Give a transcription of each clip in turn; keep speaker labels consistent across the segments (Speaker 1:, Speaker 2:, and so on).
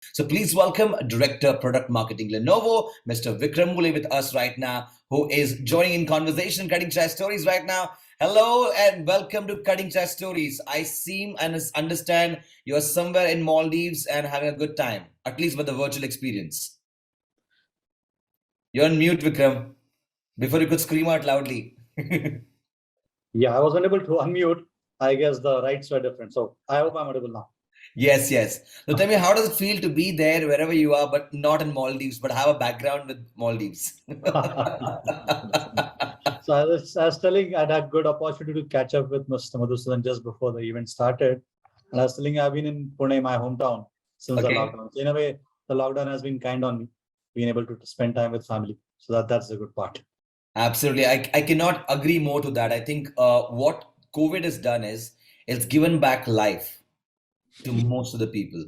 Speaker 1: So please welcome Director Product Marketing Lenovo, Mr. Vikram Mulye with us right now, who is joining in conversation, Cutting Chai Stories right now. Hello and welcome to Cutting Chai Stories. I seem and understand you're somewhere in Maldives and having a good time, at least with the virtual experience. You're on mute, Vikram, before you could scream out loudly.
Speaker 2: Yeah, I was unable to unmute. I guess the rights were different. So I hope I'm audible now.
Speaker 1: Yes, yes. So tell me, how does it feel to be there wherever you are, but not in Maldives, but have a background with Maldives?
Speaker 2: So I was telling, I had a good opportunity to catch up with Mr. Madhusudan just before the event started. And I was telling, I've been in Pune, my hometown, since the
Speaker 1: Okay.
Speaker 2: lockdown. So in a way, the lockdown has been kind on me, being able to spend time with family. So that's the good part.
Speaker 1: Absolutely. I cannot agree more to that. I think what COVID has done is it's given back life to most of the people.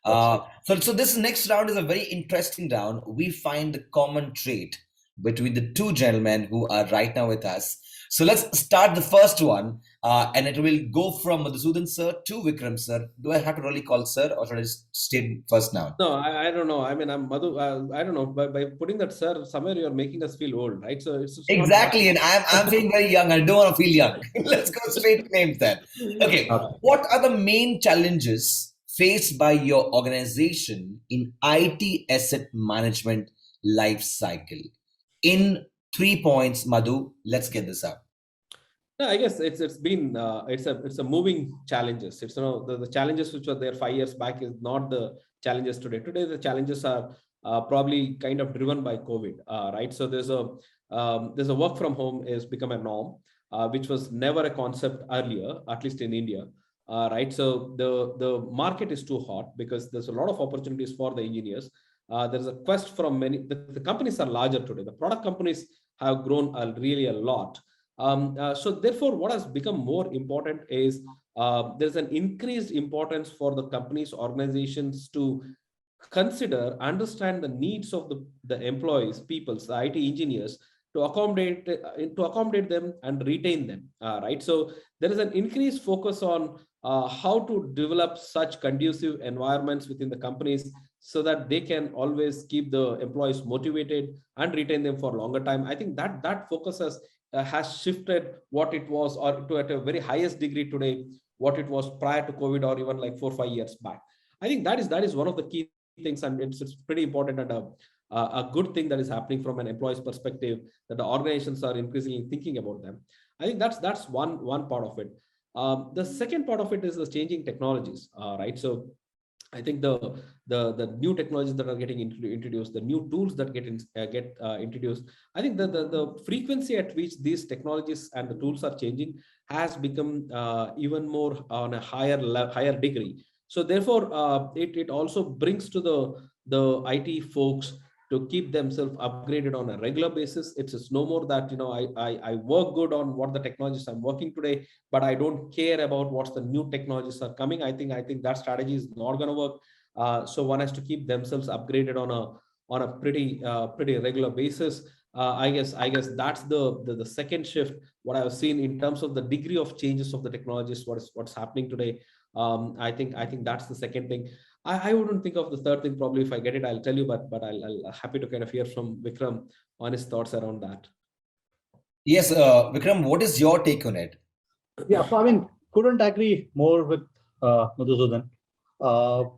Speaker 2: That's right.
Speaker 1: So this next round is a very interesting round. We find the common trait between the two gentlemen who are right now with us. So let's start the first one, and it will go from Madhusudan sir to Vikram sir. Do I have to really call sir, or should I just state first now?
Speaker 3: No, I don't know. I mean, I'm Madhu. I don't know. By putting that sir, somewhere you're making us feel old, right? So it's not bad.
Speaker 1: Exactly, and I'm feeling very young. I don't want to feel young. Let's go straight to names then. Okay, what are the main challenges faced by your organization in IT asset management life cycle? In 3 points, Madhu, let's get this out.
Speaker 3: No, I guess it's been it's a moving challenges. It's the challenges which were there 5 years back is not the challenges today. Today the challenges are probably kind of driven by COVID, right? So there's a work from home has become a norm, which was never a concept earlier, at least in India, right? So the market is too hot because there's a lot of opportunities for the engineers. There's a quest from many. The companies are larger today. The product companies have grown really a lot. So therefore, what has become more important is there's an increased importance for the companies, organizations to consider, understand the needs of the employees, peoples, the IT engineers to accommodate them and retain them. Right. So there is an increased focus on how to develop such conducive environments within the companies so that they can always keep the employees motivated and retain them for a longer time. I think that focus has shifted what it was, or to at a very highest degree today, what it was prior to COVID, or even like 4 or 5 years back. I think that is one of the key things, and it's pretty important and a good thing that is happening from an employee's perspective, that the organizations are increasingly thinking about them. I think that's one part of it. The second part of it is the changing technologies, right? So I think the new technologies that are getting introduced, the new tools that get introduced, I think the frequency at which these technologies and the tools are changing has become even more on a higher degree. So therefore, it also brings to the IT folks to keep themselves upgraded on a regular basis. It's no more that I work good on what the technologies I'm working today, but I don't care about what's the new technologies are coming. I think that strategy is not going to work. So one has to keep themselves upgraded on a pretty regular basis. I guess that's the second shift. What I've seen in terms of the degree of changes of the technologies, what's happening today. I think that's the second thing. I wouldn't think of the third thing. Probably if I get it, I'll tell you. But I'll happy to kind of hear from Vikram on his thoughts around that.
Speaker 1: Yes, Vikram, what is your take on it?
Speaker 2: Yeah, so I mean, couldn't agree more with Madhusudan.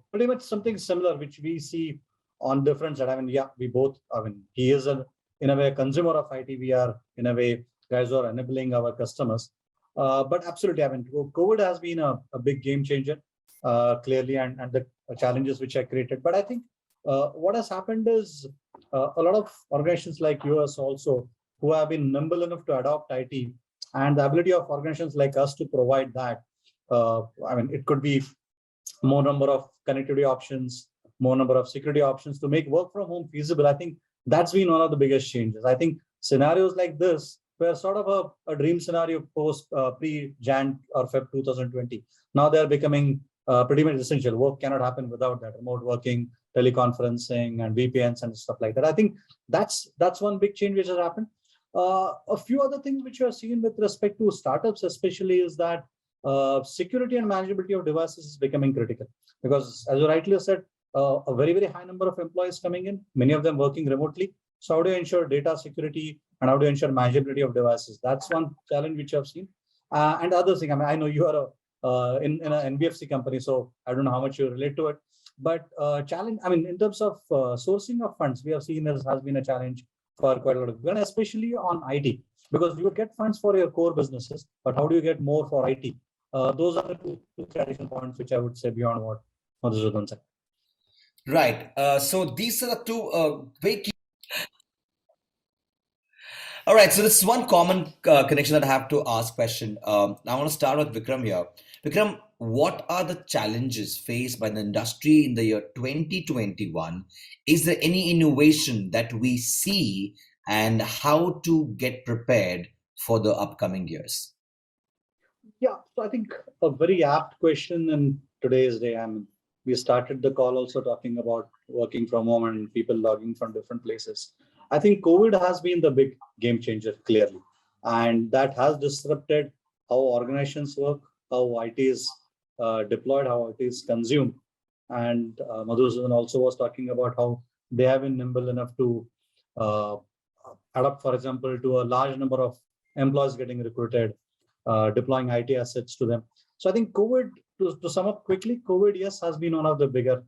Speaker 2: Pretty much something similar, which we see on different side. I mean, yeah, we both. I mean, he is in a way a consumer of IT. We are in a way guys who are enabling our customers. But absolutely, I mean, COVID has been a big game changer, clearly, and the challenges which are created. But I think what has happened is a lot of organizations like yours also who have been nimble enough to adopt IT, and the ability of organizations like us to provide that. I mean, it could be more number of connectivity options, more number of security options to make work from home feasible. I think that's been one of the biggest changes. I think scenarios like this were sort of a dream scenario post pre-Jan or Feb 2020. Now they're becoming pretty much essential. Work cannot happen without that. Remote working, teleconferencing, and VPNs and stuff like that. I think that's one big change which has happened. A few other things which you are seeing with respect to startups, especially, is that security and manageability of devices is becoming critical, because, as you rightly said, a very, very high number of employees coming in, many of them working remotely. So how do you ensure data security and how do you ensure manageability of devices? That's one challenge which I've seen. And other thing, I mean, I know you are in an NBFC company, so I don't know how much you relate to it. But challenge, I mean, in terms of sourcing of funds, we have seen has been a challenge for quite a lot of people, and especially on IT, because you get funds for your core businesses, but how do you get more for IT? Those are the two traditional points which I would say beyond what Madhusudan said.
Speaker 1: Right. So these are the two very key. All right. So this is one common connection that I have to ask question. I want to start with Vikram here. Vikram, what are the challenges faced by the industry in the year 2021? Is there any innovation that we see and how to get prepared for the upcoming years?
Speaker 2: Yeah, so I think a very apt question in today's day. I mean, we started the call also talking about working from home and people logging from different places. I think COVID has been the big game changer, clearly. And that has disrupted how organizations work, how IT is deployed, how it is consumed. And Madhusudan also was talking about how they have been nimble enough to uh, adapt, for example, to a large number of employees getting recruited, deploying IT assets to them. So I think COVID, to sum up quickly, COVID, yes, has been one of the bigger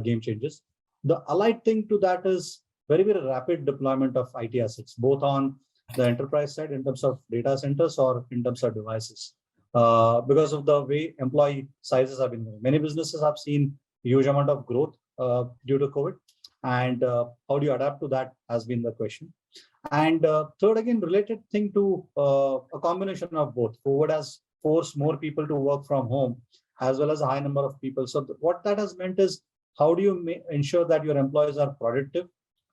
Speaker 2: game changers. The allied thing to that is very, very rapid deployment of IT assets, both on the enterprise side in terms of data centers or in terms of devices. Because of the way employee sizes have been growing. Many businesses have seen huge amount of growth due to COVID. And how do you adapt to that has been the question. And third, again, related thing to a combination of both. COVID has forced more people to work from home as well as a high number of people. So what that has meant is how do you ensure that your employees are productive?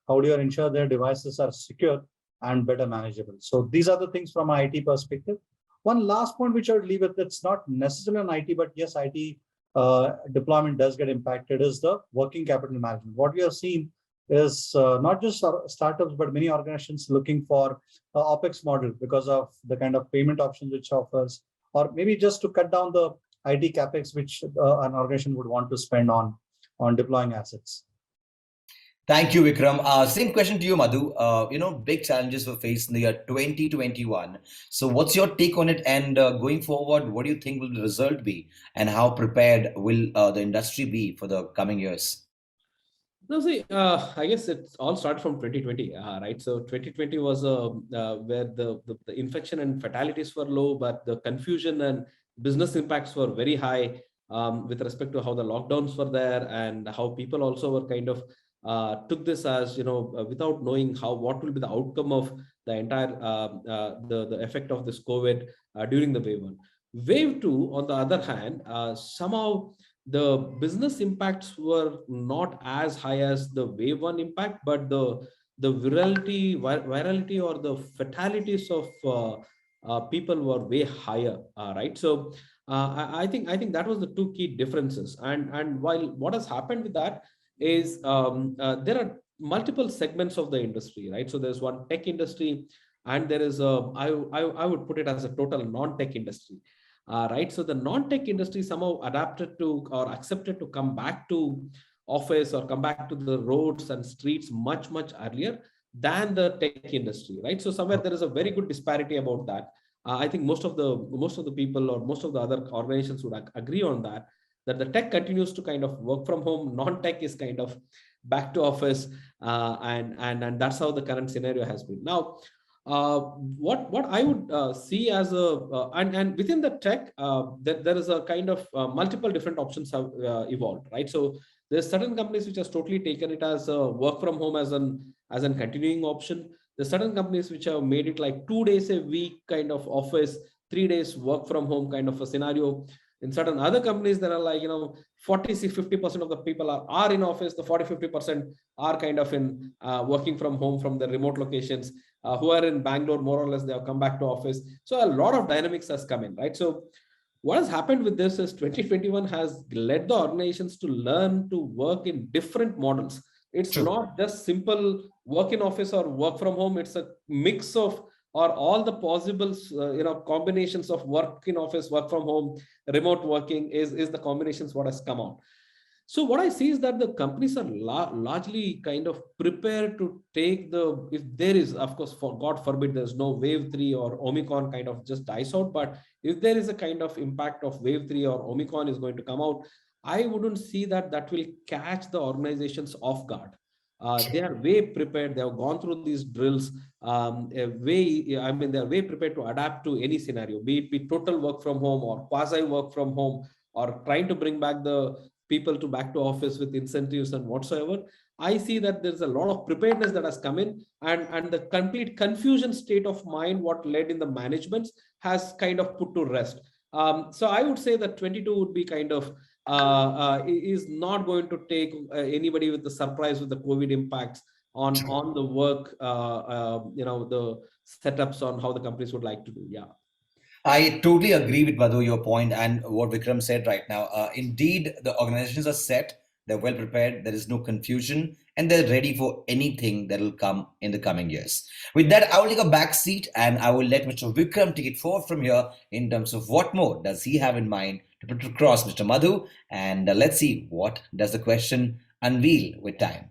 Speaker 2: How do you ensure their devices are secure and better manageable? So these are the things from an IT perspective. One last point which I would leave with, it's not necessarily on IT, but yes, IT deployment does get impacted, is the working capital management. What we have seen is not just startups, but many organizations looking for OPEX model because of the kind of payment options which offers, or maybe just to cut down the IT capex which an organization would want to spend on deploying assets.
Speaker 1: Thank you, Vikram. Same question to you, Madhu. Big challenges were faced in the year 2021. So what's your take on it? And going forward, what do you think will the result be? And how prepared will the industry be for the coming years?
Speaker 3: No, see, I guess it's all started from 2020, right? So 2020 was where the infection and fatalities were low, but the confusion and business impacts were very high with respect to how the lockdowns were there and how people also were kind of took this as, without knowing what will be the outcome of the entire the effect of this COVID during the wave one. Wave two, on the other hand, somehow the business impacts were not as high as the wave one impact, but the virality or the fatalities of people were way higher, right? So I think that was the two key differences. And while what has happened with that is there are multiple segments of the industry, right? So there's one tech industry, and there is I would put it as a total non-tech industry. Right. So the non-tech industry somehow adapted to or accepted to come back to office or come back to the roads and streets much, much earlier than the tech industry. Right. So somewhere there is a very good disparity about that. I think most of the people or most of the other organizations would agree on that the tech continues to kind of work from home. Non-tech is kind of back to office. And that's how the current scenario has been. Now, what I would see as and within the tech, there is a kind of multiple different options have evolved, right? So there's certain companies which has totally taken it as a work from home as an continuing option. There's certain companies which have made it like 2 days a week kind of office, 3 days work from home kind of a scenario. In certain other companies, there are like 40-50% of the people are in office. The 40-50% are kind of in working from home from the remote locations. Who are in Bangalore, more or less, they have come back to office. So a lot of dynamics has come in, right? So what has happened with this is 2021 has led the organizations to learn to work in different models. It's True. Not just simple work in office or work from home. It's a mix of or all the possible combinations of work in office, work from home, remote working is the combinations what has come out. So what I see is that the companies are largely kind of prepared to take if there is, of course, for God forbid, there's no wave 3 or Omicron kind of just dies out. But if there is a kind of impact of wave 3 or Omicron is going to come out, I wouldn't see that will catch the organizations off guard. They are way prepared. They have gone through these drills. They are way prepared to adapt to any scenario, be it total work from home or quasi work from home, or trying to bring back the people back to office with incentives and whatsoever. I see that there's a lot of preparedness that has come in, and the complete confusion state of mind what led in the managements has kind of put to rest. So I would say that 22 would be kind of is not going to take anybody with the surprise with the COVID impacts on the work, the setups on how the companies would like to do. Yeah.
Speaker 1: I totally agree with Madhu, your point and what Vikram said right now. Indeed, the organizations are set, they're well prepared, there is no confusion, and they're ready for anything that will come in the coming years. With that, I will take a back seat and I will let Mr. Vikram take it forward from here in terms of what more does he have in mind to put across Mr. Madhu, and let's see what does the question unveil with time.